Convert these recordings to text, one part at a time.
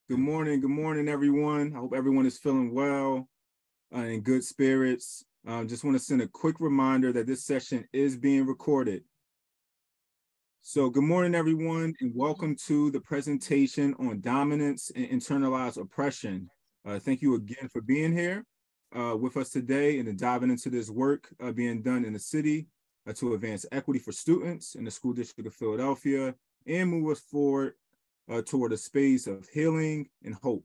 Good morning, everyone. I hope everyone is feeling well and in good spirits. Just want to send a quick reminder that this session is being recorded. So good morning, everyone, and welcome to the presentation on dominance and internalized oppression. Thank you again for being here with us today and diving into this work being done in the city to advance equity for students in the school district of Philadelphia and move us forward toward a space of healing and hope.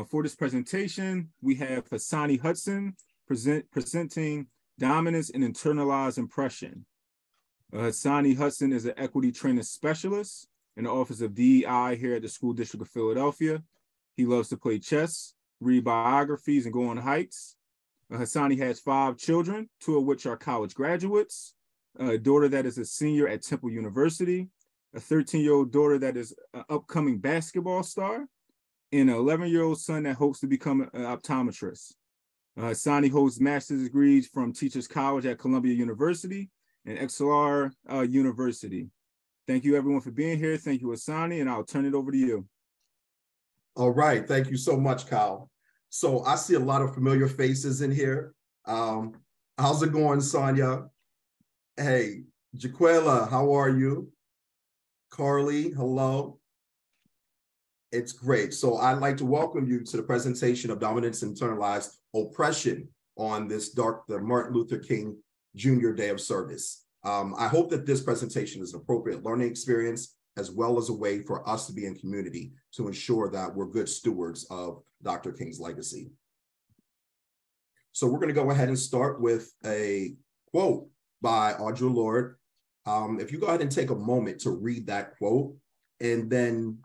For this presentation, we have Hasani Hudson presenting Dominance and Internalized Oppression. Hasani Hudson is an equity training specialist in the Office of DEI here at the School District of Philadelphia. He loves to play chess, read biographies, and go on hikes. Hasani has 5 children, 2 of which are college graduates, a daughter that is a senior at Temple University, a 13-year-old daughter that is an upcoming basketball star, and an 11-year-old son that hopes to become an optometrist. Hasani holds master's degrees from Teachers College at Columbia University and Excelsior University. Thank you, everyone, for being here. Thank you, Hasani, and I'll turn it over to you. All right. Thank you so much, Kyle. So I see a lot of familiar faces in here. How's it going, Sonia? Hey, Jaquela, how are you? Carly, hello. It's great. So I'd like to welcome you to the presentation of Dominance and Internalized Oppression on this the Martin Luther King Jr. Day of Service. I hope that this presentation is an appropriate learning experience, as well as a way for us to be in community to ensure that we're good stewards of Dr. King's legacy. So we're going to go ahead and start with a quote by Audre Lorde. If you go ahead and take a moment to read that quote, and then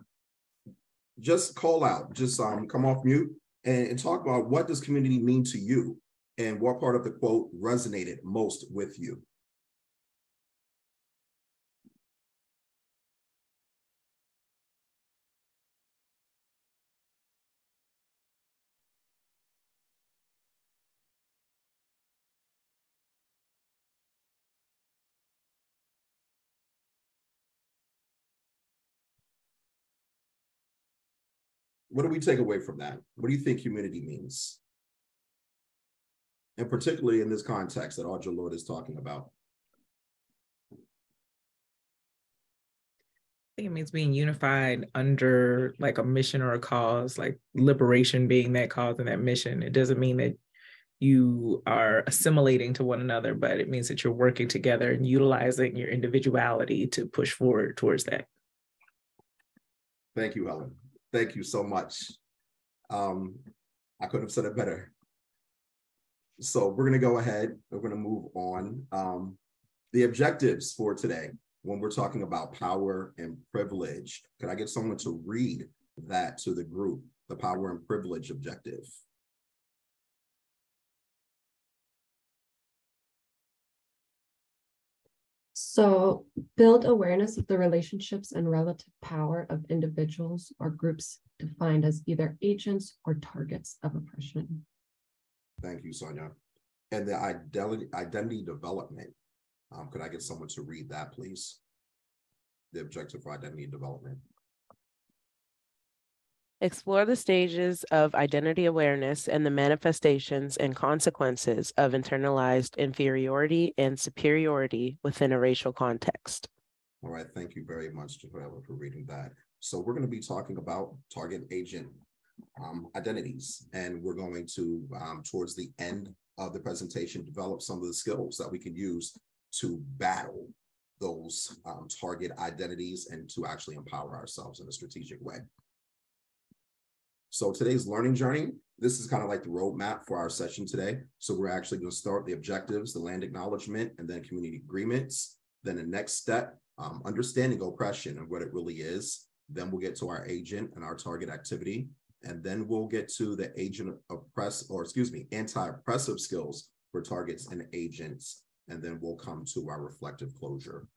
just call out, just come off mute and talk about what does community mean to you and what part of the quote resonated most with you. What do we take away from that? What do you think community means? And particularly in this context that Audre Lorde is talking about. I think it means being unified under like a mission or a cause, like liberation being that cause and that mission. It doesn't mean that you are assimilating to one another, but it means that you're working together and utilizing your individuality to push forward towards that. Thank you, Helen. Thank you so much. I couldn't have said it better. So we're going to go ahead. We're going to move on. The objectives for today, when we're talking about power and privilege, could I get someone to read that to the group, the power and privilege objective? So build awareness of the relationships and relative power of individuals or groups defined as either agents or targets of oppression. Thank you, Sonia. And the identity development, could I get someone to read that, please? The objective for identity development. Explore the stages of identity awareness and the manifestations and consequences of internalized inferiority and superiority within a racial context. All right, thank you very much, Jaquela, for reading that. So we're going to be talking about target agent identities, and we're going to, towards the end of the presentation, develop some of the skills that we can use to battle those target identities and to actually empower ourselves in a strategic way. So today's learning journey, this is kind of like the roadmap for our session today. So we're actually going to start the objectives, the land acknowledgement, and then community agreements. Then the next step, understanding oppression and what it really is. Then we'll get to our agent and our target activity. And then we'll get to the anti-oppressive skills for targets and agents. And then we'll come to our reflective closure.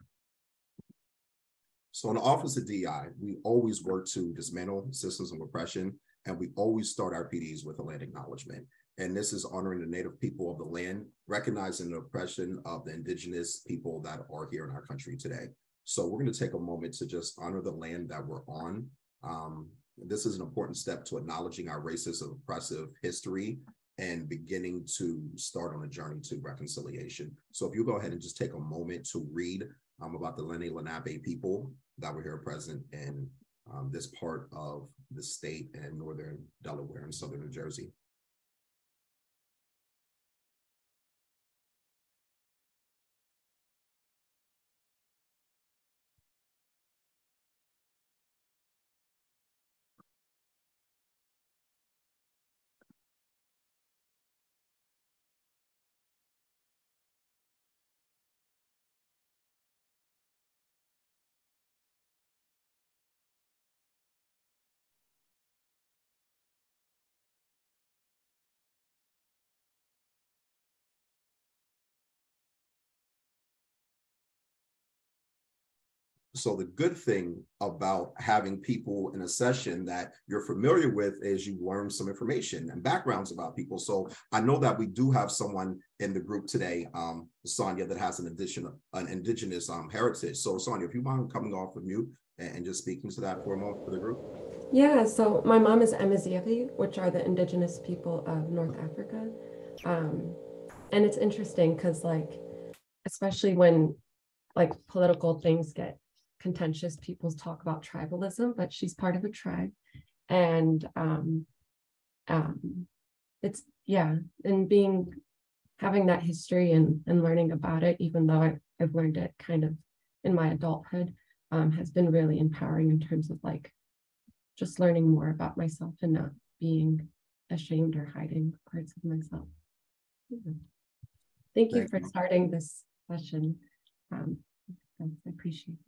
So in the Office of DEI, we always work to dismantle systems of oppression, and we always start our PDs with a land acknowledgement. And this is honoring the Native people of the land, recognizing the oppression of the indigenous people that are here in our country today. So we're going to take a moment to just honor the land that we're on, This is an important step to acknowledging our racist and oppressive history and beginning to start on a journey to reconciliation. So if you go ahead and just take a moment to read about the Lenni Lenape people that were here present in this part of the state and northern Delaware and southern New Jersey. So the good thing about having people in a session that you're familiar with is you learn some information and backgrounds about people. So I know that we do have someone in the group today, Sonia, that has an indigenous heritage. So Sonia, if you mind coming off of mute and just speaking to that for a moment for the group. Yeah, so my mom is Amazighi, which are the indigenous people of North Africa. And it's interesting because, like, especially when like political things get contentious, people talk about tribalism, but she's part of a tribe. And it's, yeah, and having that history and learning about it, even though I've learned it kind of in my adulthood, has been really empowering in terms of like just learning more about myself and not being ashamed or hiding parts of myself. Yeah. Thank you for starting this session. I appreciate it.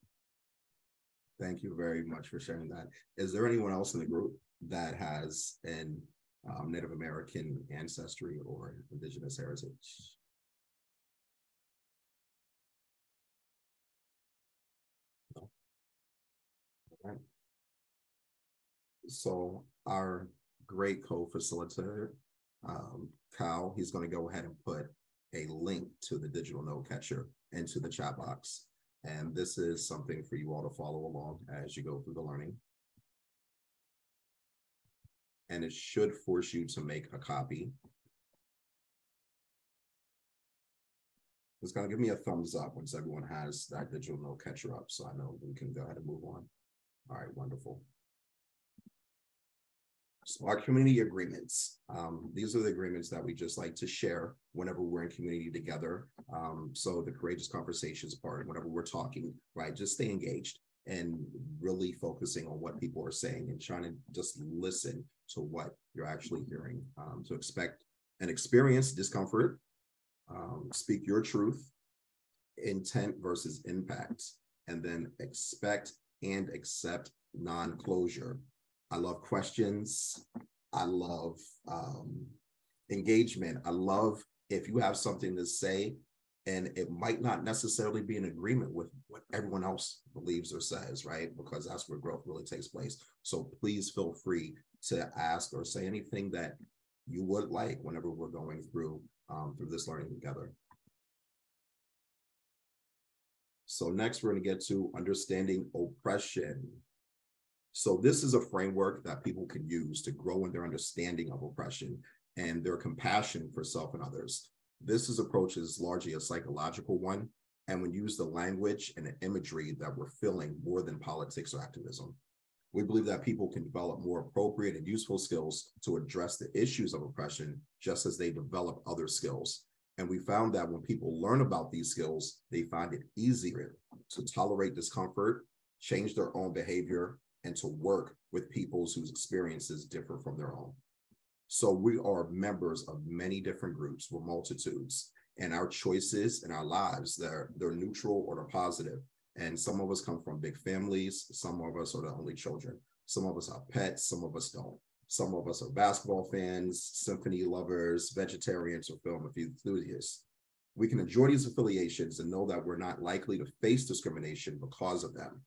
Thank you very much for sharing that. Is there anyone else in the group that has an Native American ancestry or indigenous heritage? No. All right. So our great co-facilitator, Kyle, he's going to go ahead and put a link to the digital note catcher into the chat box. And this is something for you all to follow along as you go through the learning. And it should force you to make a copy. It's going to give me a thumbs up once everyone has that digital note catcher up, so I know we can go ahead and move on. All right, wonderful. So our community agreements, these are the agreements that we just like to share whenever we're in community together. So the courageous conversations part, whenever we're talking, right, just stay engaged and really focusing on what people are saying and trying to just listen to what you're actually hearing. So expect and experience discomfort, speak your truth, intent versus impact, and then expect and accept non-closure. I love questions. I love engagement. I love if you have something to say and it might not necessarily be in agreement with what everyone else believes or says, right? Because that's where growth really takes place. So please feel free to ask or say anything that you would like whenever we're going through this learning together. So next, we're going to get to understanding oppression. So this is a framework that people can use to grow in their understanding of oppression and their compassion for self and others. This approach is largely a psychological one, and we use the language and the imagery that we're feeling more than politics or activism. We believe that people can develop more appropriate and useful skills to address the issues of oppression, just as they develop other skills. And we found that when people learn about these skills, they find it easier to tolerate discomfort, change their own behavior, and to work with people whose experiences differ from their own. So we are members of many different groups with multitudes, and our choices in our lives, they're neutral or they're positive. And some of us come from big families. Some of us are the only children. Some of us have pets. Some of us don't. Some of us are basketball fans, symphony lovers, vegetarians, or film enthusiasts. We can enjoy these affiliations and know that we're not likely to face discrimination because of them.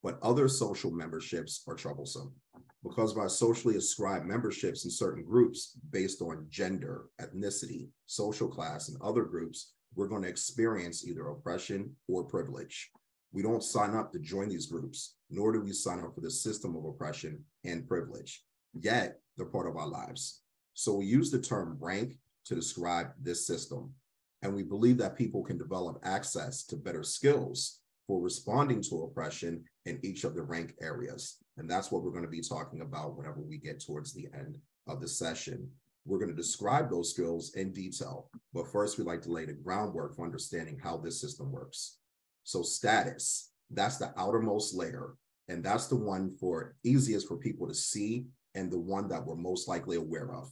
But other social memberships are troublesome. Because of our socially ascribed memberships in certain groups based on gender, ethnicity, social class, and other groups, we're going to experience either oppression or privilege. We don't sign up to join these groups, nor do we sign up for the system of oppression and privilege, yet they're part of our lives. So we use the term rank to describe this system, and we believe that people can develop access to better skills for responding to oppression in each of the rank areas. And that's what we're going to be talking about whenever we get towards the end of the session. We're going to describe those skills in detail, but first we'd like to lay the groundwork for understanding how this system works. So status, that's the outermost layer, and that's the one easiest for people to see and the one that we're most likely aware of.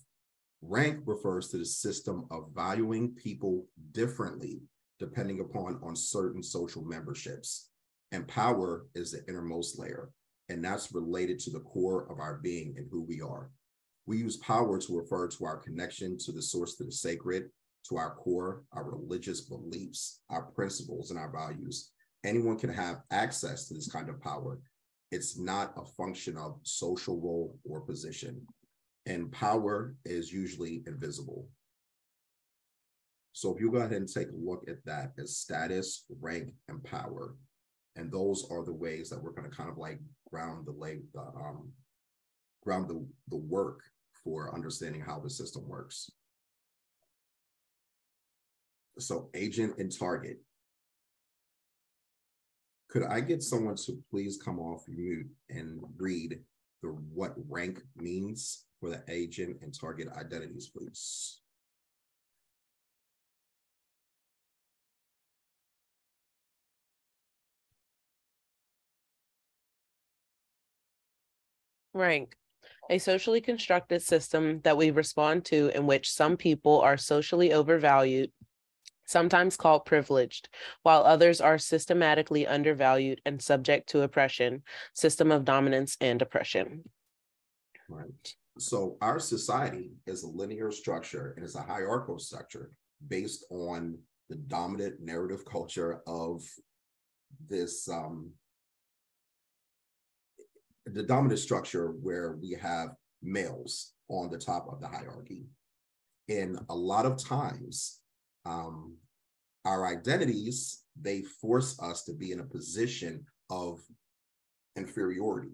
Rank refers to the system of valuing people differently depending on certain social memberships. And power is the innermost layer, and that's related to the core of our being and who we are. We use power to refer to our connection to the source, to the sacred, to our core, our religious beliefs, our principles, and our values. Anyone can have access to this kind of power. It's not a function of social role or position. And power is usually invisible. So if you go ahead and take a look at that as status, rank, and power, and those are the ways that we're going to kind of like ground the work for understanding how the system works. So agent and target. Could I get someone to please come off mute and read what rank means for the agent and target identities, please? Rank, a socially constructed system that we respond to in which some people are socially overvalued, sometimes called privileged, while others are systematically undervalued and subject to oppression, system of dominance and oppression. Right. So our society is a linear structure and is a hierarchical structure based on the dominant narrative culture of this, the dominant structure where we have males on the top of the hierarchy. And a lot of times, our identities, they force us to be in a position of inferiority.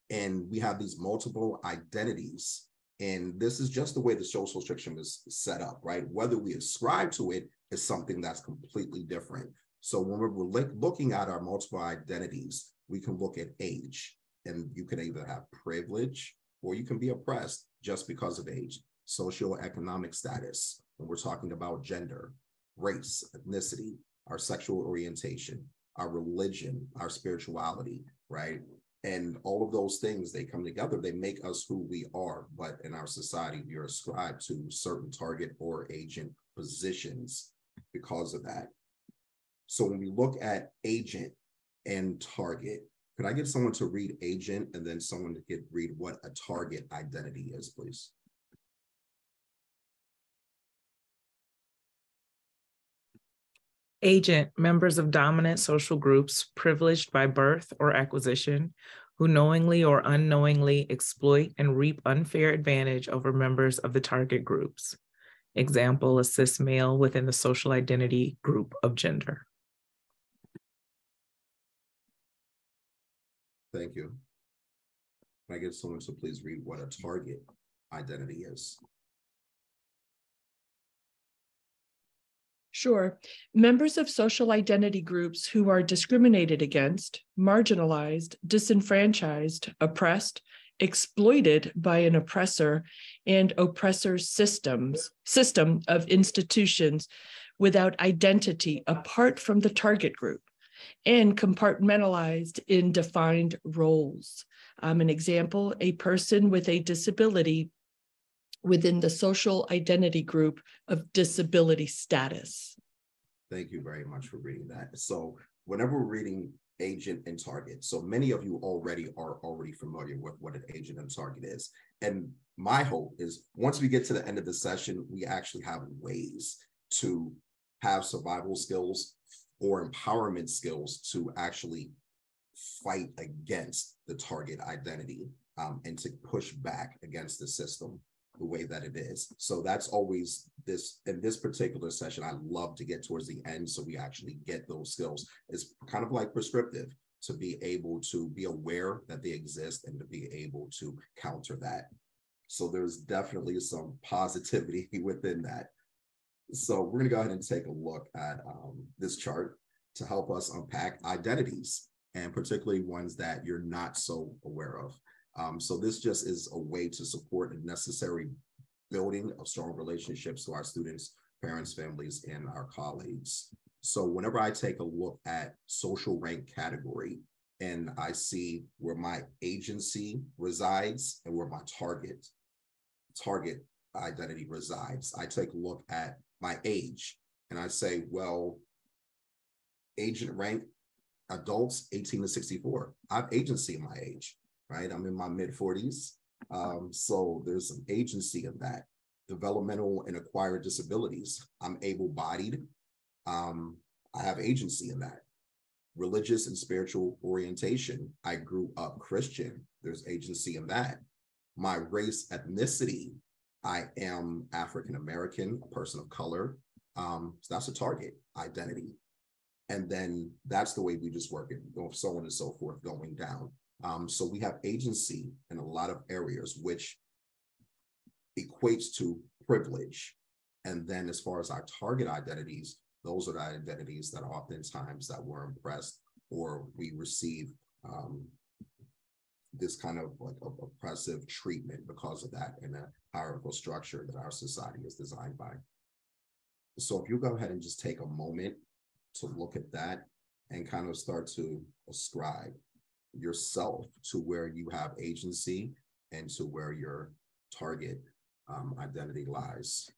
And we have these multiple identities. And this is just the way the social structure is set up, right? Whether we ascribe to it is something that's completely different. So when we're looking at our multiple identities, we can look at age, and you can either have privilege or you can be oppressed just because of age. Socioeconomic status, when we're talking about gender, race, ethnicity, our sexual orientation, our religion, our spirituality, right? And all of those things, they come together, they make us who we are. But in our society, we are ascribed to certain target or agent positions because of that. So when we look at agent and target, could I get someone to read agent and then someone to read what a target identity is, please? Agent, members of dominant social groups privileged by birth or acquisition, who knowingly or unknowingly exploit and reap unfair advantage over members of the target groups. Example, a cis male within the social identity group of gender. Thank you. Can I get someone to please read what a target identity is? Sure. Members of social identity groups who are discriminated against, marginalized, disenfranchised, oppressed, exploited by an oppressor and oppressor's system of institutions without identity apart from the target group, and compartmentalized in defined roles. An example, a person with a disability within the social identity group of disability status. Thank you very much for reading that. So whenever we're reading agent and target, so many of you are already familiar with what an agent and target is. And my hope is once we get to the end of the session, we actually have ways to have survival skills or empowerment skills to actually fight against the target identity and to push back against the system the way that it is. So that's always in this particular session, I love to get towards the end so we actually get those skills. It's kind of like prescriptive to be able to be aware that they exist and to be able to counter that. So there's definitely some positivity within that. So we're going to go ahead and take a look at this chart to help us unpack identities, and particularly ones that you're not so aware of. So this just is a way to support a necessary building of strong relationships to our students, parents, families, and our colleagues. So whenever I take a look at social rank category and I see where my agency resides and where my target identity resides, I take a look at my age and I say, well, agent rank, adults 18 to 64. I have agency in my age, right? I'm in my mid 40s. So there's some agency in that. Developmental and acquired disabilities, I'm able-bodied. I have agency in that. Religious and spiritual orientation, I grew up Christian. There's agency in that. My race, ethnicity, I am African-American, a person of color. So that's a target identity. And then that's the way we just work it, so on and so forth, going down. So we have agency in a lot of areas, which equates to privilege. And then as far as our target identities, those are the identities that oftentimes that we're impressed or we receive this kind of like oppressive treatment because of that in a hierarchical structure that our society is designed by. So if you go ahead and just take a moment to look at that and kind of start to ascribe yourself to where you have agency and to where your target identity lies.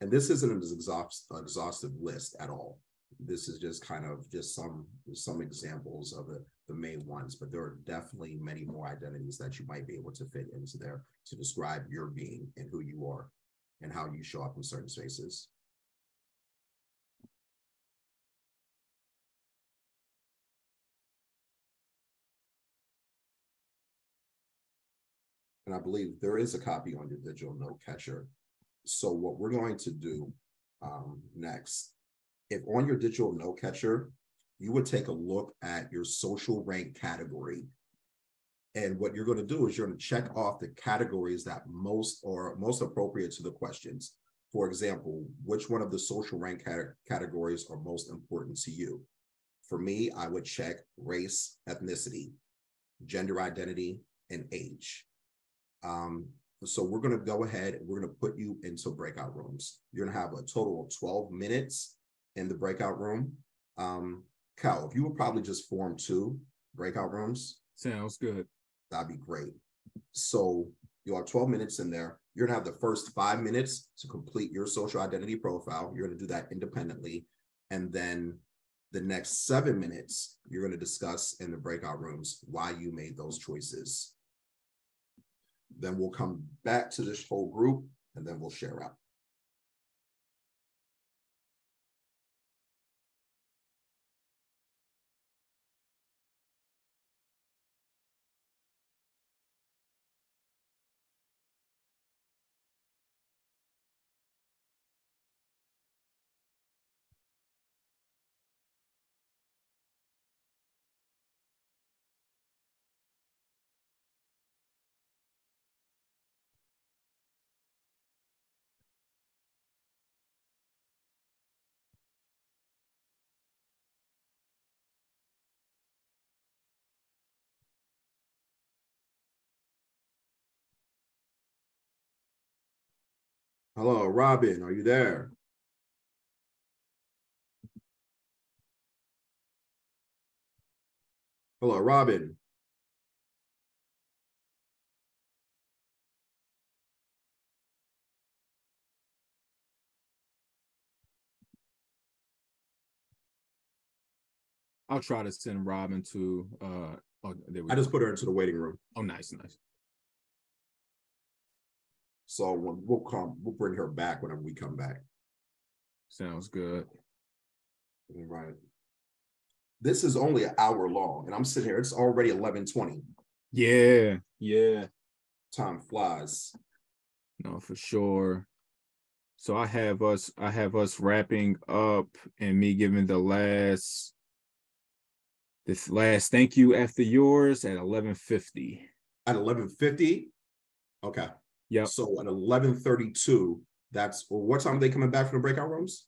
And this isn't an exhaustive list at all. This is just kind of just some examples of the main ones, but there are definitely many more identities that you might be able to fit into there to describe your being and who you are and how you show up in certain spaces. And I believe there is a copy on your digital note catcher. So what we're going to do next, if on your digital note catcher, you would take a look at your social rank category. And what you're going to do is you're going to check off the categories that most appropriate to the questions. For example, which one of the social rank categories are most important to you? For me, I would check race, ethnicity, gender identity, and age. So we're going to go ahead and we're going to put you into breakout rooms. You're going to have a total of 12 minutes in the breakout room. Cal, if you would probably just form 2 breakout rooms. Sounds good. That'd be great. So you'll have 12 minutes in there. You're going to have the first 5 minutes to complete your social identity profile. You're going to do that independently. And then the next 7 minutes, you're going to discuss in the breakout rooms why you made those choices. Then we'll come back to this whole group and then we'll share out. Hello, Robin, are you there? Hello, Robin. I'll try to send Robin to I just put her into the waiting room. Oh, nice. So we'll bring her back whenever we come back. Sounds good. Right. This is only an hour long, and I'm sitting here. It's already 11:20. Yeah, yeah. Time flies. No, for sure. So I have us wrapping up and me giving this last thank you after yours at 11:50. At 11:50. Okay. Yep. So at 11:32, that's, well, what time are they coming back from the breakout rooms?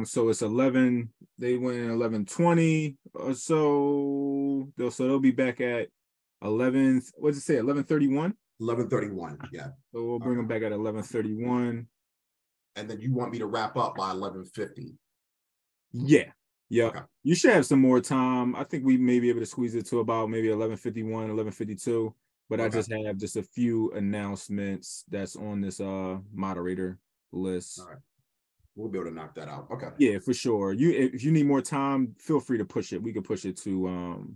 So it's 11, they went 11:20 or so. They'll be back at 11, what did it say, 11:31? 11:31, yeah. So we'll bring them back at 11:31. And then you want me to wrap up by 11:50? Yeah. Yeah. Okay. You should have some more time. I think we may be able to squeeze it to about maybe 11:51, 11:52. But I just have just a few announcements that's on this moderator list. All right. We'll be able to knock that out. Okay. Yeah, for sure. If you need more time, feel free to push it. We could push it to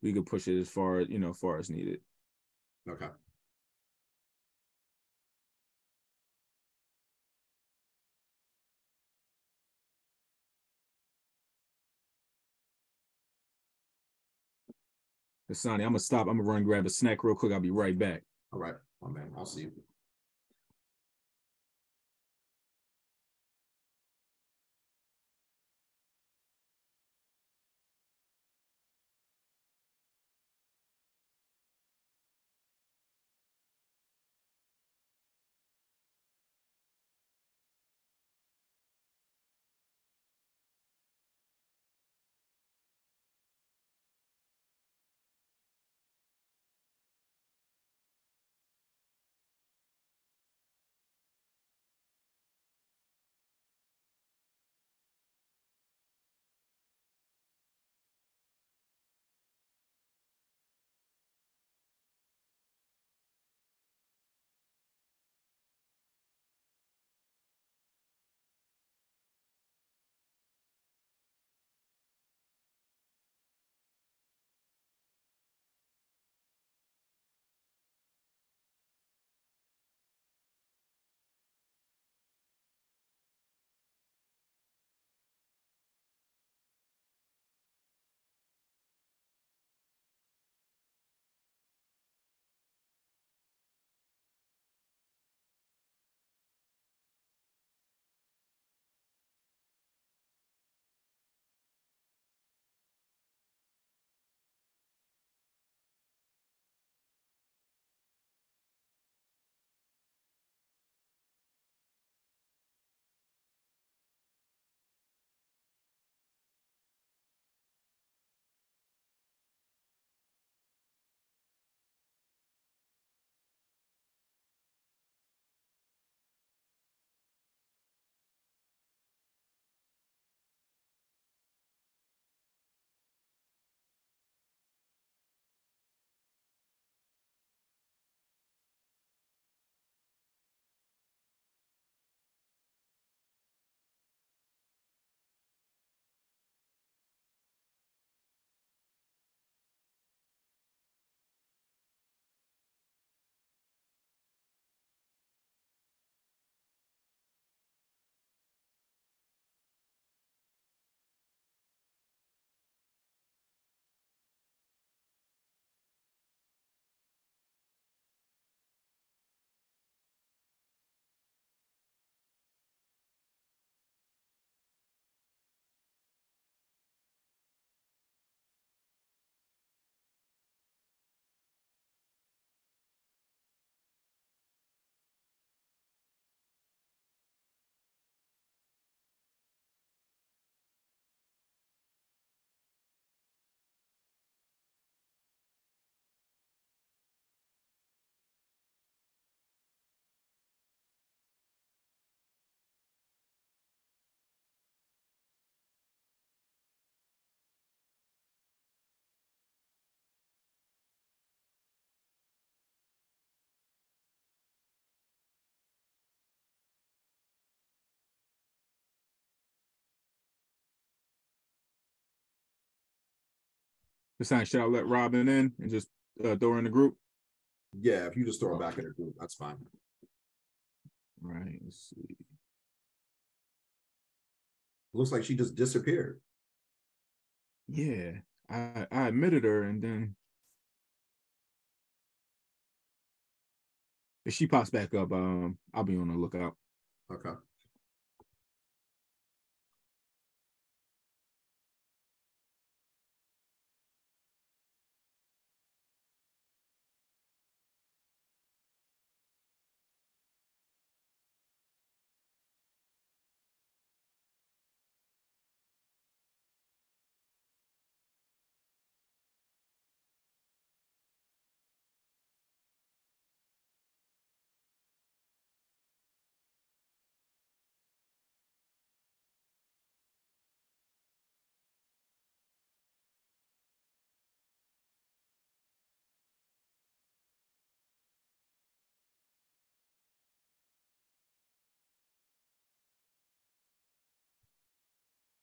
we could push it as far as needed. Okay. Hasani, I'm gonna stop. I'm gonna run and grab a snack real quick. I'll be right back. All right, my man. I'll see you. Hasani, should I let Robin in and just throw her in the group? Yeah, if you just throw it back in the group, that's fine. Right. Let's see. Looks like she just disappeared. Yeah, I admitted her, and then if she pops back up, I'll be on the lookout. Okay.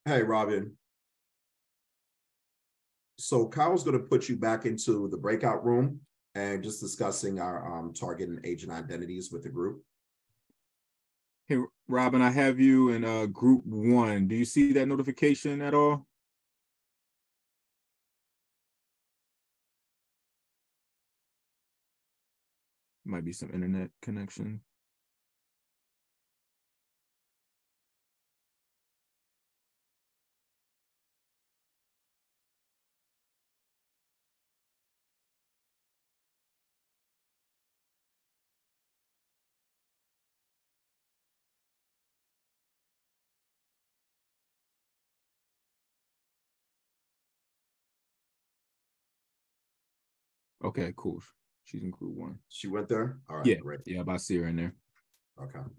Hey, Robin. So Kyle's going to put you back into the breakout room and just discussing our target and agent identities with the group. Hey, Robin, I have you in group 1. Do you see that notification at all? Might be some internet connection. Okay, cool. She's in group 1. She went there? All right, Yeah, great. yeah, I see her in there. Okay. I'm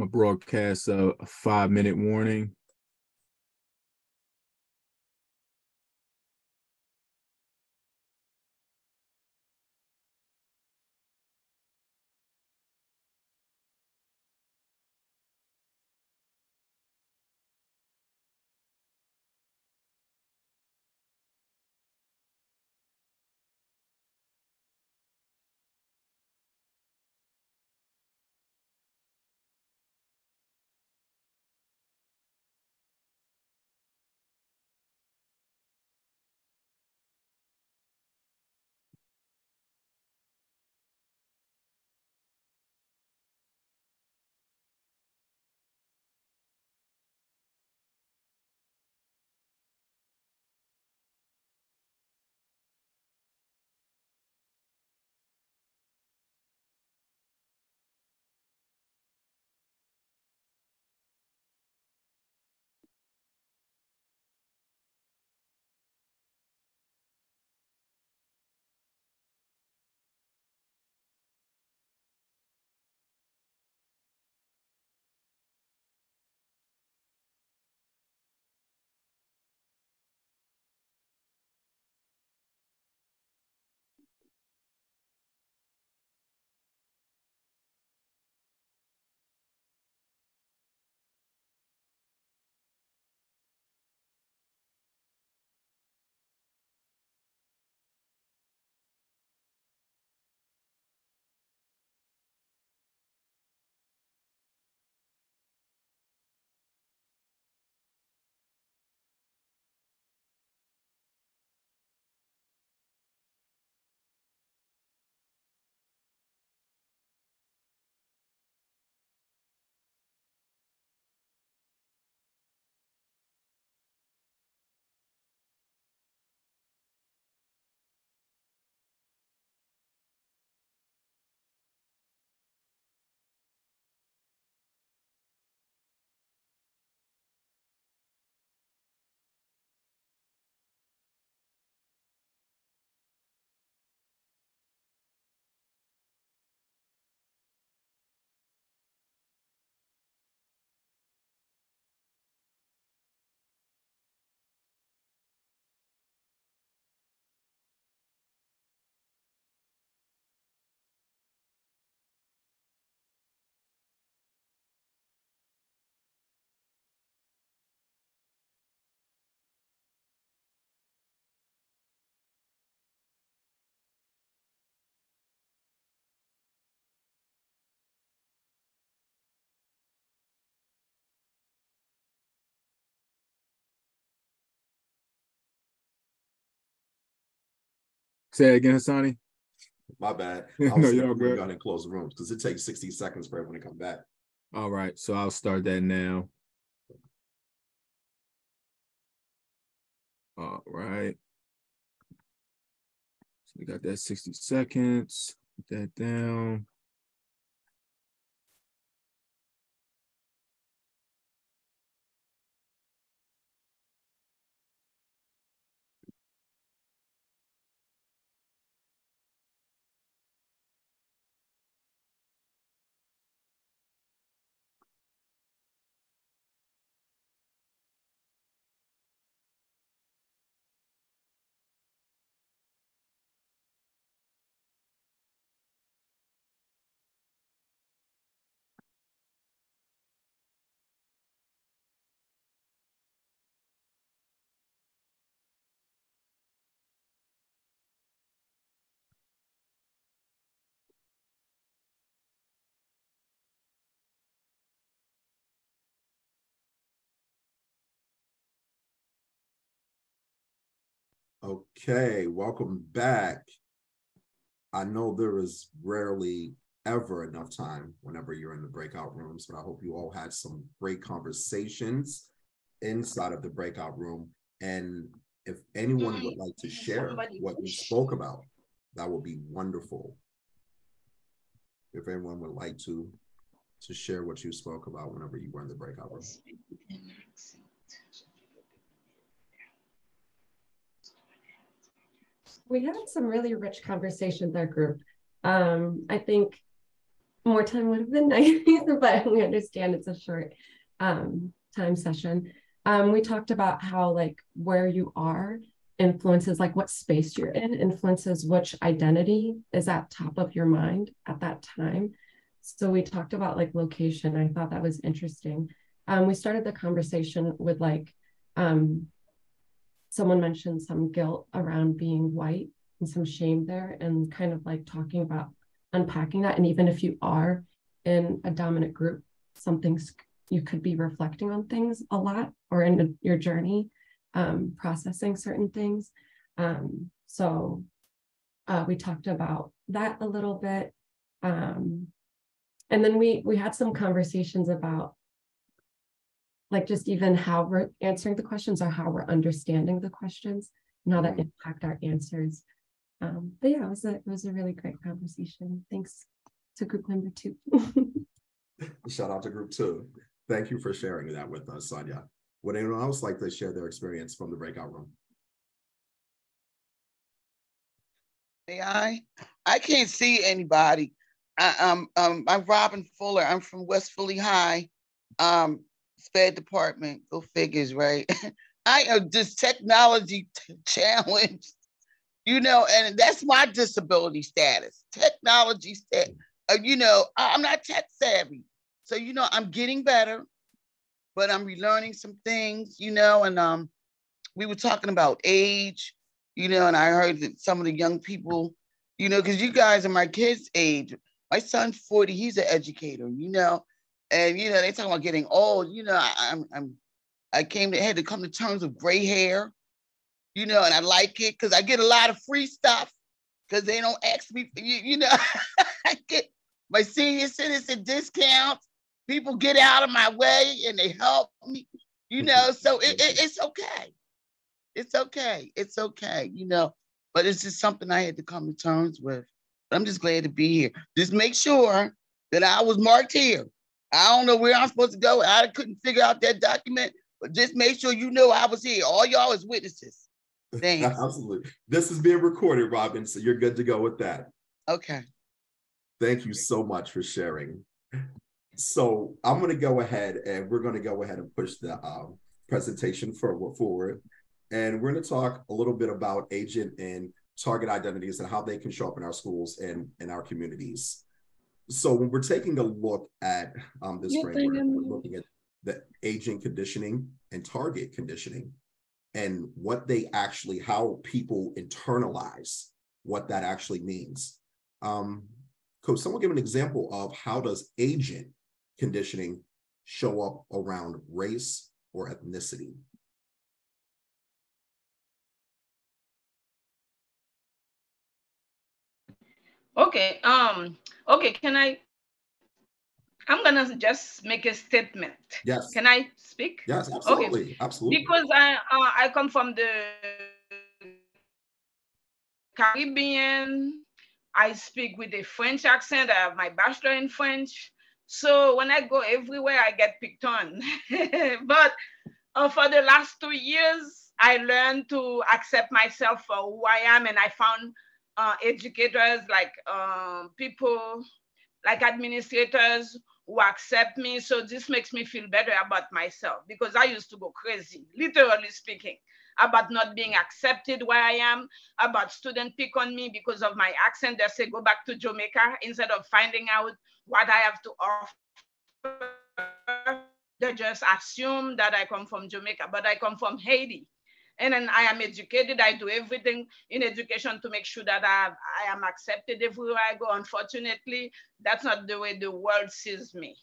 gonna broadcast a 5-minute warning. Say that again, Hasani. My bad. No, you're all good. Go ahead and close the room because it takes 60 seconds for everyone to come back. All right, so I'll start that now. All right. So we got that 60 seconds. Put that down. Okay, welcome back. I know there is rarely ever enough time whenever you're in the breakout rooms, but I hope you all had some great conversations inside of the breakout room. And if anyone would like to share what you spoke about, that would be wonderful. If anyone would like to share what you spoke about whenever you were in the breakout room. We had some really rich conversations, our group. I think more time would have been nice, but we understand it's a short time session. We talked about how like where you are influences, like what space you're in influences which identity is at top of your mind at that time. So we talked about like location. I thought that was interesting. We started the conversation with like, someone mentioned some guilt around being white and some shame there, and kind of like talking about unpacking that. And even if you are in a dominant group, some things you could be reflecting on things a lot, or in your journey, processing certain things. So we talked about that a little bit. And then we had some conversations about like just even how we're answering the questions or how we're understanding the questions and how that impact our answers. But yeah, it was a really great conversation. Thanks to group member 2. Shout out to group 2. Thank you for sharing that with us, Sonia. Would anyone else like to share their experience from the breakout room? I can't see anybody. I'm Robin Fuller. I'm from West Philly High. Sped department, go figures, right? I am just technology challenged, and that's my disability status. Technology status. I'm not tech savvy. So, I'm getting better, but I'm relearning some things, and we were talking about age, and I heard that some of the young people, because you guys are my kids' age. My son's 40, he's an educator, and they talking about getting old. I had to come to terms with gray hair, and I like it because I get a lot of free stuff because they don't ask me. I get my senior citizen discounts. People get out of my way and they help me. So it's okay. It's okay. It's okay. But it's just something I had to come to terms with. But I'm just glad to be here. Just make sure that I was marked here. I don't know where I'm supposed to go. I couldn't figure out that document, but just make sure I was here. All y'all is witnesses. Thanks. Absolutely. This is being recorded, Robin, so you're good to go with that. Okay. Thank you so much for sharing. So I'm going to go ahead and we're going to go ahead and push the presentation forward. And we're going to talk a little bit about agent and target identities and how they can show up in our schools and in our communities. So when we're taking a look at this framework, we're looking at the agent conditioning and target conditioning and how people internalize what that actually means. Could someone give an example of how does agent conditioning show up around race or ethnicity? Okay. Okay. I'm gonna just make a statement. Yes. Can I speak? Yes, Okay. absolutely. Absolutely. Because I come from the Caribbean. I speak with a French accent. I have my bachelor in French. So when I go everywhere, I get picked on. But for the last 2 years, I learned to accept myself for who I am, and I found educators like people like administrators who accept me. So this makes me feel better about myself because I used to go crazy, literally speaking, about not being accepted where I am, about students pick on me because of my accent. They say, go back to Jamaica instead of finding out what I have to offer. They just assume that I come from Jamaica, but I come from Haiti. And then I am educated. I do everything in education to make sure that I am accepted everywhere I go. Unfortunately, that's not the way the world sees me.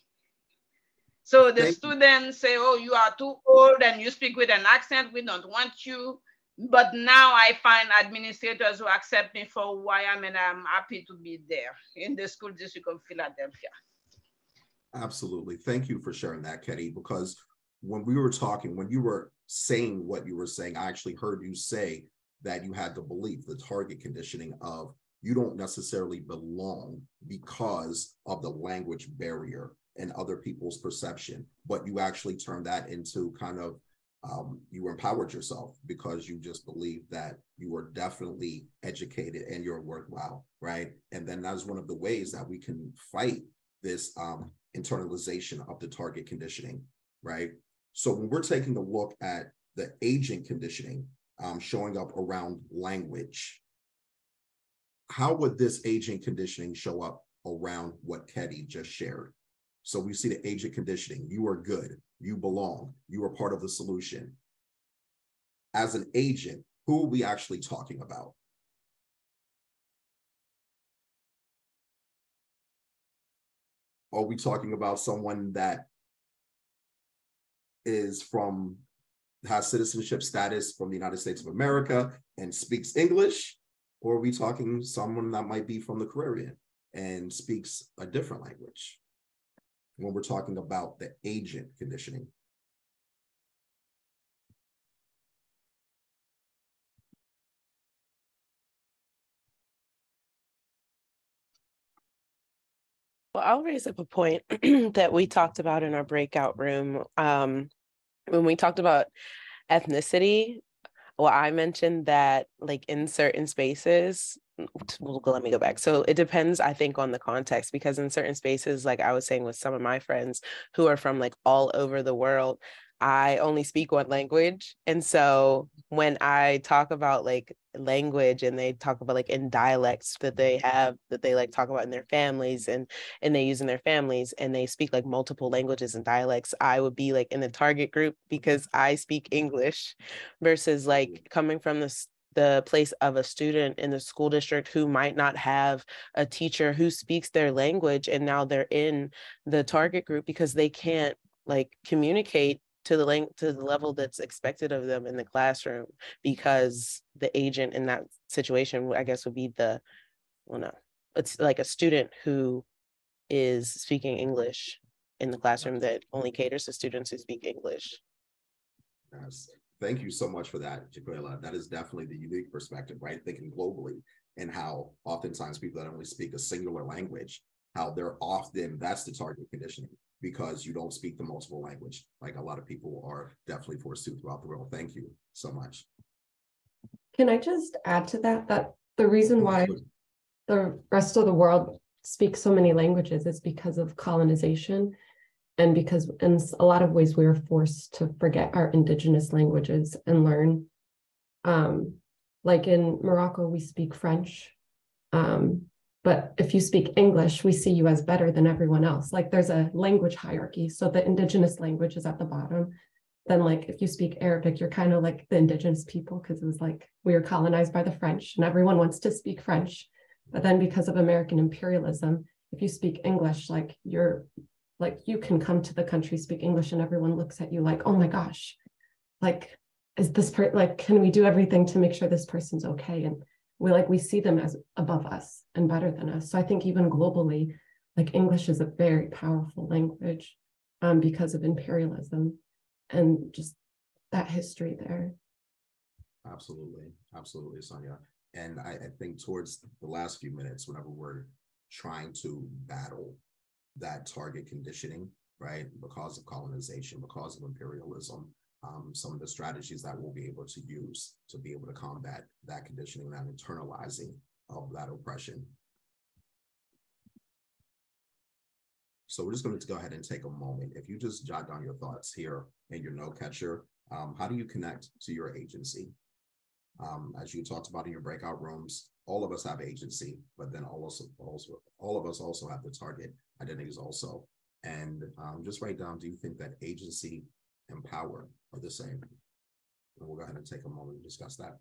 So the students say, oh, you are too old and you speak with an accent. We don't want you. But now I find administrators who accept me for who I am, and I'm happy to be there in the school district of Philadelphia. Absolutely. Thank you for sharing that, Kenny, because when we were talking, when you were saying what you were saying, I actually heard you say that you had the belief, the target conditioning of you don't necessarily belong because of the language barrier and other people's perception, but you actually turned that into kind of, you empowered yourself because you just believed that you were definitely educated and you're worthwhile, right? And then that's one of the ways that we can fight this internalization of the target conditioning, right? So when we're taking a look at the agent conditioning showing up around language, how would this agent conditioning show up around what Ketty just shared? So we see the agent conditioning, you are good, you belong, you are part of the solution. As an agent, who are we actually talking about? Are we talking about someone that has citizenship status from the United States of America and speaks English? Or are we talking someone that might be from the Caribbean and speaks a different language when we're talking about the agent conditioning? Well, I'll raise up a point that we talked about in our breakout room. When we talked about ethnicity, well, I mentioned that like in certain spaces, let me go back. So it depends, I think, on the context, because in certain spaces, like I was saying with some of my friends who are from like all over the world, I only speak one language. And so when I talk about like language and they talk about like in dialects that they have, that they like talk about in their families and they use in their families, and they speak like multiple languages and dialects, I would be like in the target group because I speak English, versus like coming from the place of a student in the school district who might not have a teacher who speaks their language, and now they're in the target group because they can't like communicate to the level that's expected of them in the classroom, because the agent in that situation, I guess, would be it's like a student who is speaking English in the classroom that only caters to students who speak English. Yes. Thank you so much for that, Jaquela. That is definitely the unique perspective, right? Thinking globally, and how oftentimes people that only speak a singular language, how they're often, that's the target conditioning, because you don't speak the multiple language, like a lot of people are definitely forced to throughout the world. Thank you so much. Can I just add to that, that the reason why the rest of the world speaks so many languages is because of colonization, and because in a lot of ways we were forced to forget our indigenous languages and learn. Like in Morocco, we speak French. But if you speak English, we see you as better than everyone else. Like there's a language hierarchy. So the indigenous language is at the bottom. Then like if you speak Arabic, you're kind of like the indigenous people, because it was like we were colonized by the French and everyone wants to speak French. But then because of American imperialism, if you speak English, like you can come to the country, speak English, and everyone looks at you like, oh my gosh, like, is this like, can we do everything to make sure this person's okay? And we see them as above us and better than us. So I think even globally, like English is a very powerful language because of imperialism and just that history there. Absolutely, absolutely, Sonia. And I think towards the last few minutes, whenever we're trying to battle that target conditioning, right, because of colonization, because of imperialism, some of the strategies that we'll be able to use to be able to combat that conditioning, that internalizing of that oppression. So we're just going to go ahead and take a moment. If you just jot down your thoughts here in your note catcher, how do you connect to your agency? As you talked about in your breakout rooms, all of us have agency, but then all of us also have the target identities also. And just write down, do you think that agency and power are the same? And we'll go ahead and take a moment to discuss that.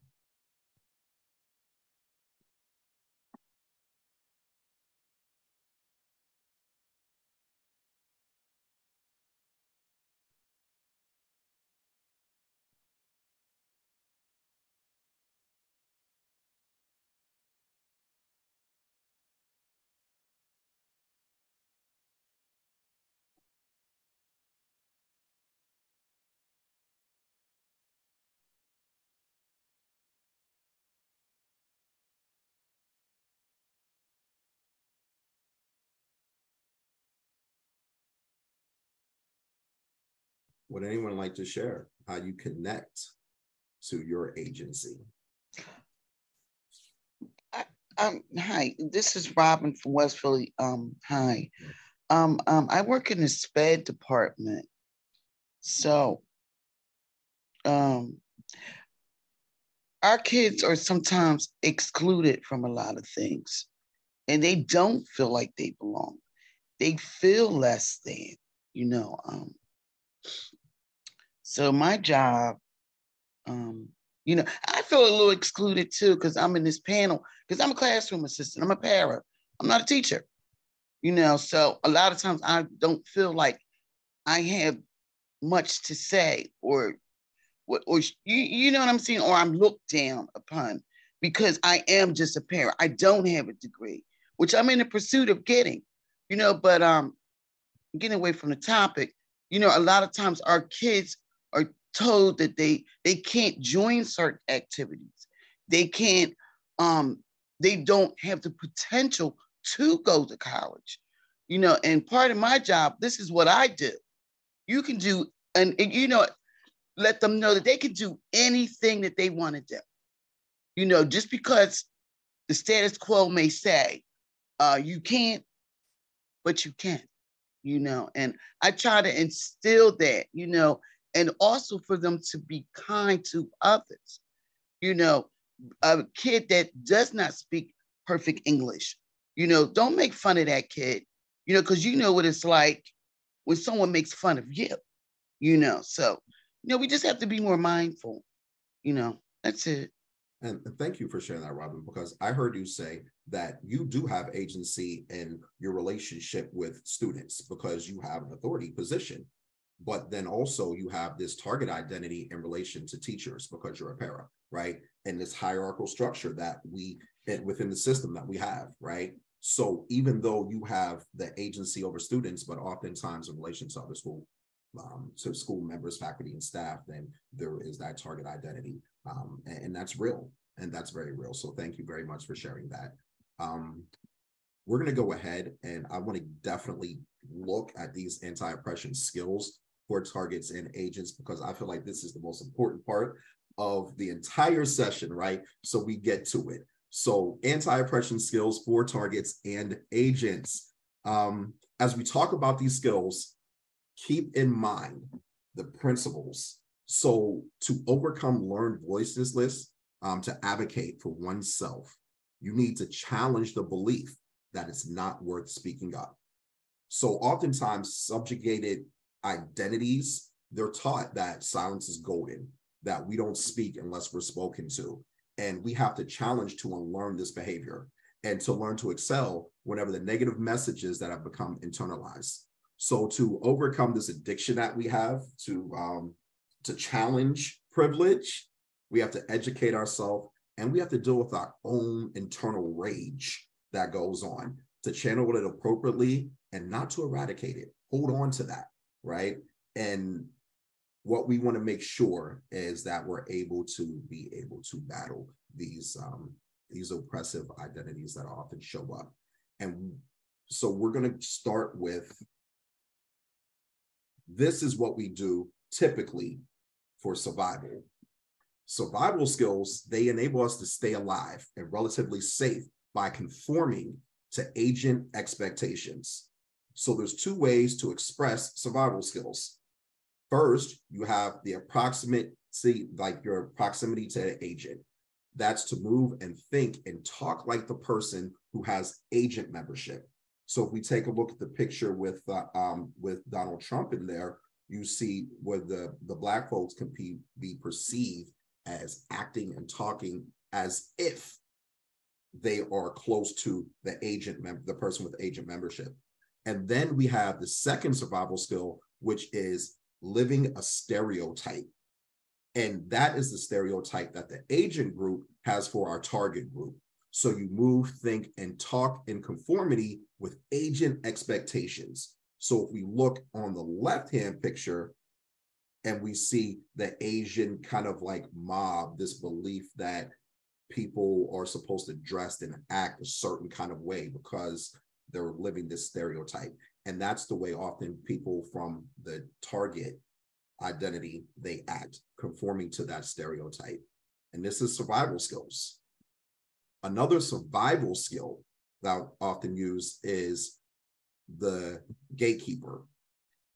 Would anyone like to share how you connect to your agency? Hi, this is Robin from West Philly. Hi. I work in the SPED department. So our kids are sometimes excluded from a lot of things, and they don't feel like they belong. They feel less than, you know. So my job, you know, I feel a little excluded too, because I'm in this panel, because I'm a classroom assistant, I'm a para, I'm not a teacher, you know, so a lot of times I don't feel like I have much to say or you know what I'm saying, or I'm looked down upon because I am just a para. I don't have a degree, which I'm in the pursuit of getting, you know, but getting away from the topic, you know, a lot of times our kids are told that they can't join certain activities. They can't, they don't have the potential to go to college, you know, and part of my job, this is what I do. You can do, and you know, let them know that they can do anything that they want to do. You know, just because the status quo may say, you can't, but you can, you know, and I try to instill that, you know, and also for them to be kind to others. You know, a kid that does not speak perfect English, you know, don't make fun of that kid, you know, because you know what it's like when someone makes fun of you, you know. So, you know, we just have to be more mindful, you know, that's it. And thank you for sharing that, Robin, because I heard you say that you do have agency in your relationship with students because you have an authority position. But then also you have this target identity in relation to teachers because you're a para, right? And this hierarchical structure that within the system that we have, right? So even though you have the agency over students, but oftentimes in relation to other school members, faculty, and staff, then there is that target identity. And that's real, and that's very real. So thank you very much for sharing that. We're going to go ahead, and I want to definitely look at these anti-oppression skills for targets and agents, because I feel like this is the most important part of the entire session, right? So we get to it. So anti-oppression skills for targets and agents. As we talk about these skills, keep in mind the principles. So to overcome learned voicelessness, to advocate for oneself, you need to challenge the belief that it's not worth speaking up. So oftentimes subjugated identities, they're taught that silence is golden, that we don't speak unless we're spoken to. And we have to challenge to unlearn this behavior and to learn to excel whenever the negative messages that have become internalized. So to overcome this addiction that we have to challenge privilege, we have to educate ourselves And we have to deal with our own internal rage that goes on, to channel it appropriately and not to eradicate it. Hold on to that, right? And what we want to make sure is that we're able to battle these oppressive identities that often show up. And so we're going to start with, this is what we do typically for survival. Survival skills, they enable us to stay alive and relatively safe by conforming to agent expectations. So there's two ways to express survival skills. First, you have the approximate, like your proximity to an agent. That's to move and think and talk like the person who has agent membership. So if we take a look at the picture with Donald Trump in there, you see where the Black folks can be perceived as acting and talking as if they are close to the person with agent membership. And then we have the second survival skill, which is living a stereotype. And that is the stereotype that the agent group has for our target group. So you move, think, and talk in conformity with agent expectations. So if we look on the left-hand picture and we see the Asian kind of like mob, this belief that people are supposed to dress and act a certain kind of way because they're living this stereotype. And that's the way often people from the target identity, they act, conforming to that stereotype. And this is survival skills. Another survival skill that I often use is the gatekeeper.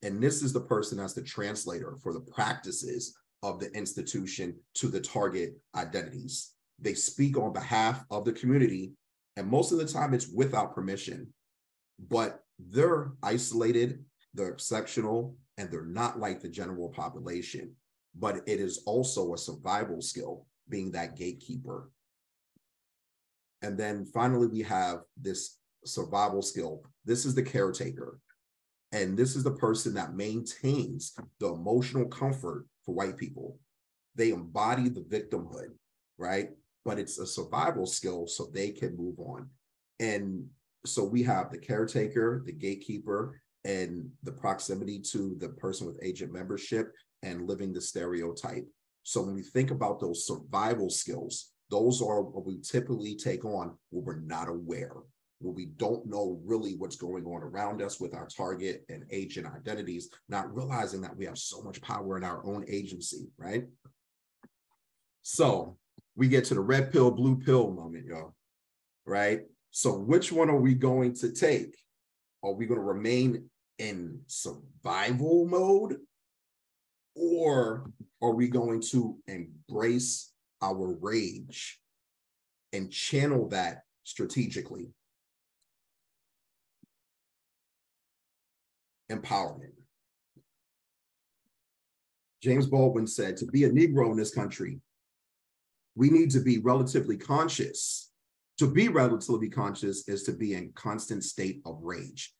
And this is the person that's the translator for the practices of the institution to the target identities. They speak on behalf of the community, and most of the time it's without permission, but they're isolated, they're exceptional, and they're not like the general population. But it is also a survival skill, being that gatekeeper. And then finally, we have this survival skill. This is the caretaker. And this is the person that maintains the emotional comfort for white people. They embody the victimhood, right? But it's a survival skill so they can move on. And so we have the caretaker, the gatekeeper, and the proximity to the person with agent membership and living the stereotype. So when we think about those survival skills, those are what we typically take on when we're not aware, when we don't know really what's going on around us with our target and agent identities, not realizing that we have so much power in our own agency, right? So we get to the red pill, blue pill moment, y'all, right? So which one are we going to take? Are we going to remain in survival mode, or are we going to embrace our rage and channel that strategically? Empowerment. James Baldwin said, to be a Negro in this country, we need to be relatively conscious. To be relatively conscious is to be in constant state of rage.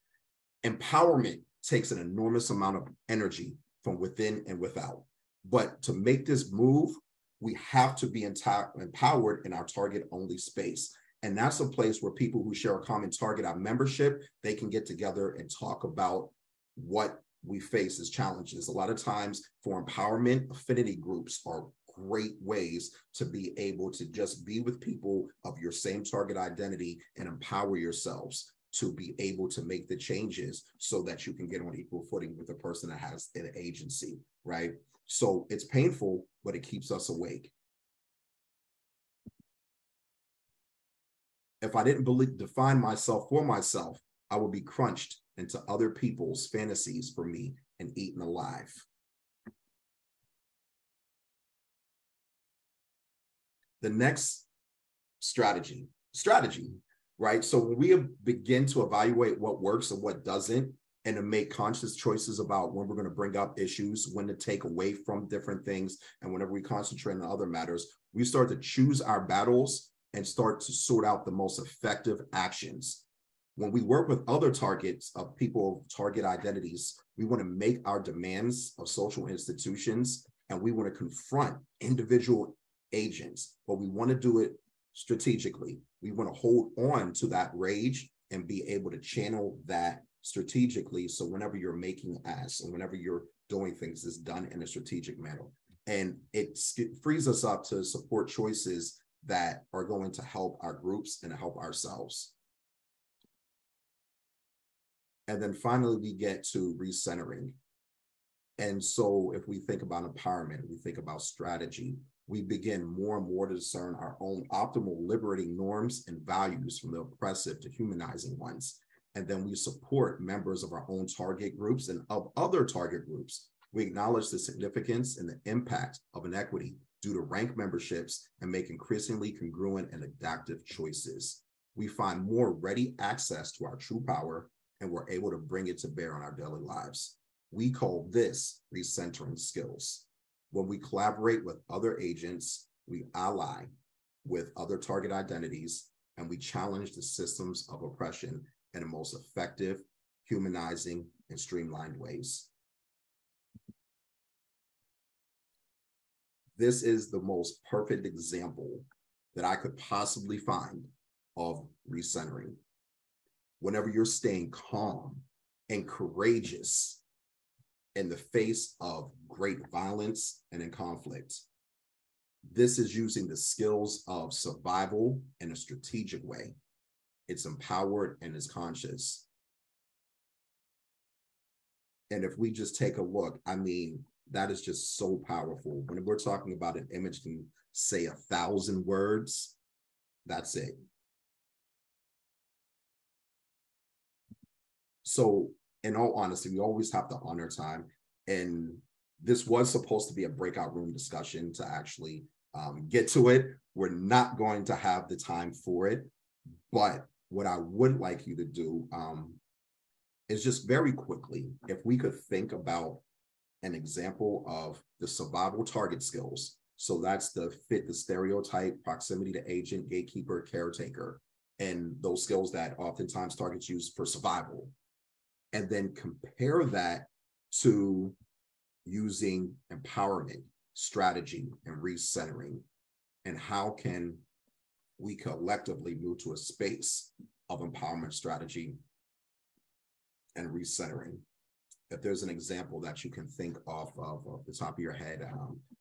Empowerment takes an enormous amount of energy from within and without. But to make this move, we have to be empowered in our target-only space. And that's a place where people who share a common target, our membership, they can get together and talk about what we face as challenges. A lot of times for empowerment, affinity groups are great ways to be able to just be with people of your same target identity and empower yourselves to be able to make the changes so that you can get on equal footing with the person that has an agency, right? So it's painful, but it keeps us awake. If I didn't define myself for myself, I would be crunched into other people's fantasies for me and eaten alive. The next strategy, right? So when we begin to evaluate what works and what doesn't, and to make conscious choices about when we're going to bring up issues, when to take away from different things, and whenever we concentrate on other matters, we start to choose our battles and start to sort out the most effective actions. When we work with other targets of people of target identities, we want to make our demands of social institutions, and we want to confront individual agents, but we want to do it strategically. We want to hold on to that rage and be able to channel that strategically. So whenever you're making asks and whenever you're doing things, it's done in a strategic manner. And it frees us up to support choices that are going to help our groups and help ourselves. And then finally, we get to recentering. And so if we think about empowerment, we think about strategy, we begin more and more to discern our own optimal liberating norms and values from the oppressive to humanizing ones. And then we support members of our own target groups and of other target groups. We acknowledge the significance and the impact of inequity due to rank memberships and make increasingly congruent and adaptive choices. We find more ready access to our true power, and we're able to bring it to bear on our daily lives. We call this recentering skills. When we collaborate with other agents, we ally with other target identities, and we challenge the systems of oppression in the most effective, humanizing, and streamlined ways. This is the most perfect example that I could possibly find of recentering. Whenever you're staying calm and courageous in the face of great violence and in conflict, this is using the skills of survival in a strategic way. It's empowered and it's conscious. And if we just take a look, I mean, that is just so powerful. When we're talking about an image can say 1,000 words, that's it. So in all honesty, we always have to honor time. And this was supposed to be a breakout room discussion to actually get to it. We're not going to have the time for it. But what I would like you to do is just very quickly, if we could think about an example of the survival target skills. So that's the fit the stereotype, proximity to agent, gatekeeper, caretaker, and those skills that oftentimes targets use for survival. And then compare that to using empowerment, strategy, and recentering. And how can we collectively move to a space of empowerment, strategy, and recentering? If there's an example that you can think of the top of your head,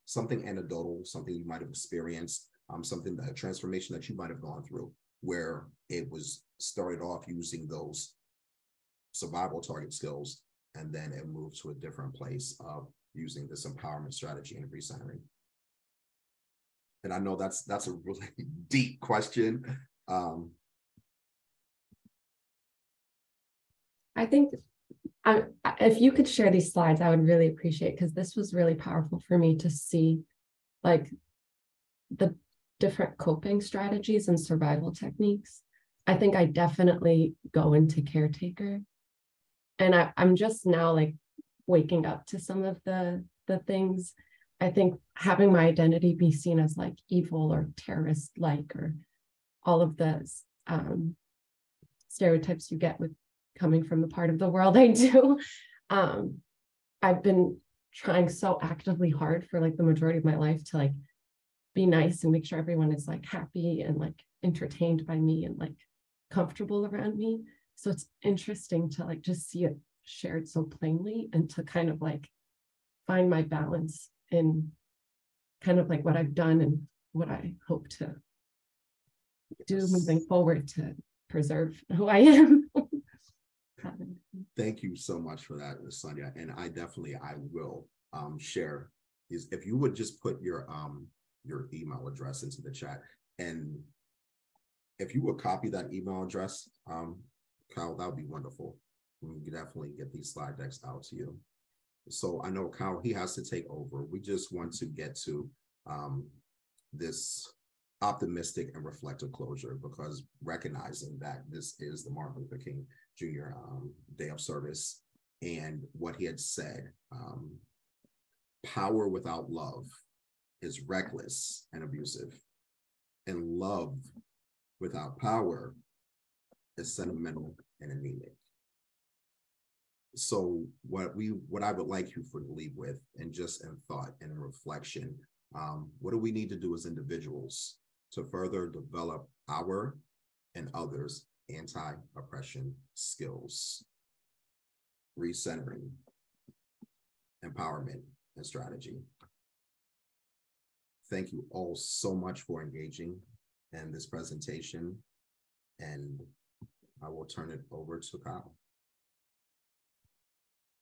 something anecdotal, something you might have experienced, something, a transformation that you might have gone through, where it was started off using those survival target skills, and then it moved to a different place of using this empowerment strategy and recentering. And I know that's a really deep question. I think if you could share these slides, I would really appreciate it, because this was really powerful for me to see like the different coping strategies and survival techniques. I think I definitely go into caretaker. And I'm just now like waking up to some of the things. I think having my identity be seen as like evil or terrorist-like, or all of the stereotypes you get with coming from the part of the world I do. I've been trying so actively hard for like the majority of my life to like be nice and make sure everyone is like happy and like entertained by me and like comfortable around me. So it's interesting to like just see it shared so plainly and to kind of like find my balance in kind of like what I've done and what I hope to do moving forward to preserve who I am. Thank you so much for that, Sonia. And I will share is if you would just put your email address into the chat, and if you would copy that email address, Kyle, that would be wonderful. We can definitely get these slide decks out to you. So I know Kyle, he has to take over. We just want to get to this optimistic and reflective closure, because recognizing that this is the Martin Luther King Jr. Day of Service, and what he had said, power without love is reckless and abusive, and love without power is sentimental and anemic. So what I would like you to leave with, and just in thought and in reflection, What do we need to do as individuals to further develop our and others' anti-oppression skills? Recentering, empowerment, and strategy. Thank you all so much for engaging in this presentation, and I will turn it over to Kyle.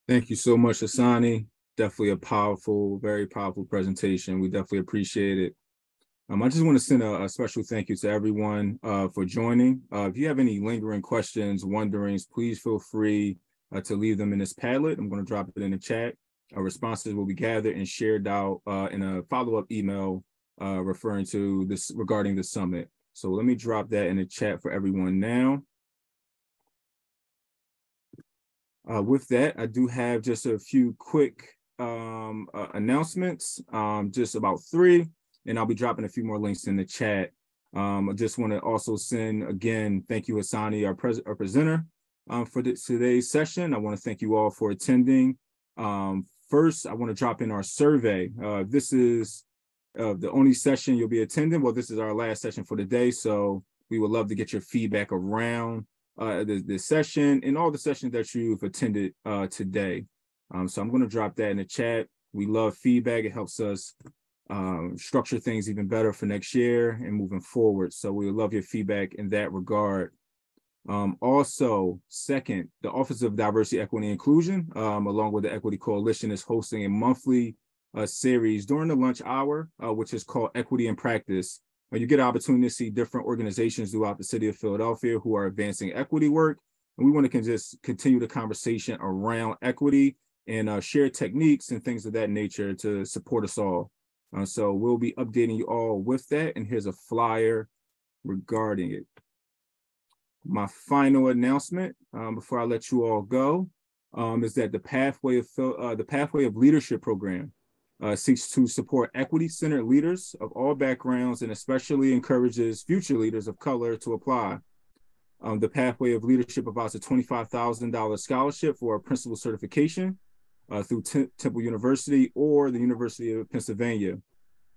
Thank you so much, Hasani. Definitely a powerful, very powerful presentation. We definitely appreciate it. I just want to send a special thank you to everyone for joining. If you have any lingering questions, wonderings, please feel free to leave them in this Padlet. I'm going to drop it in the chat. Our responses will be gathered and shared out in a follow-up email referring to this regarding the summit. So let me drop that in the chat for everyone now. With that, I do have just a few quick announcements, just about 3, and I'll be dropping a few more links in the chat. I just want to also send, again, thank you, Hasani, our presenter, for today's session. I want to thank you all for attending. First, I want to drop in our survey. This is the only session you'll be attending. Well, this is our last session for the day, so we would love to get your feedback around the session and all the sessions that you've attended today. So I'm going to drop that in the chat. We love feedback. It helps us structure things even better for next year and moving forward. So we would love your feedback in that regard. Also, second, the Office of Diversity, Equity, and Inclusion, along with the Equity Coalition, is hosting a monthly series during the lunch hour, which is called Equity in Practice. You get an opportunity to see different organizations throughout the city of Philadelphia who are advancing equity work. And we want to just continue the conversation around equity and share techniques and things of that nature to support us all. So we'll be updating you all with that. And here's a flyer regarding it. My final announcement before I let you all go is that the Pathway of Leadership program seeks to support equity-centered leaders of all backgrounds and especially encourages future leaders of color to apply. The Pathway of Leadership provides a $25,000 scholarship for a principal certification through Temple University or the University of Pennsylvania,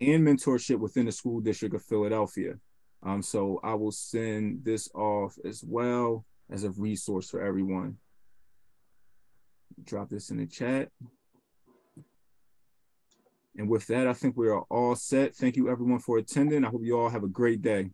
and mentorship within the school district of Philadelphia. So I will send this off as well as a resource for everyone. Drop this in the chat. And with that, I think we are all set. Thank you everyone for attending. I hope you all have a great day.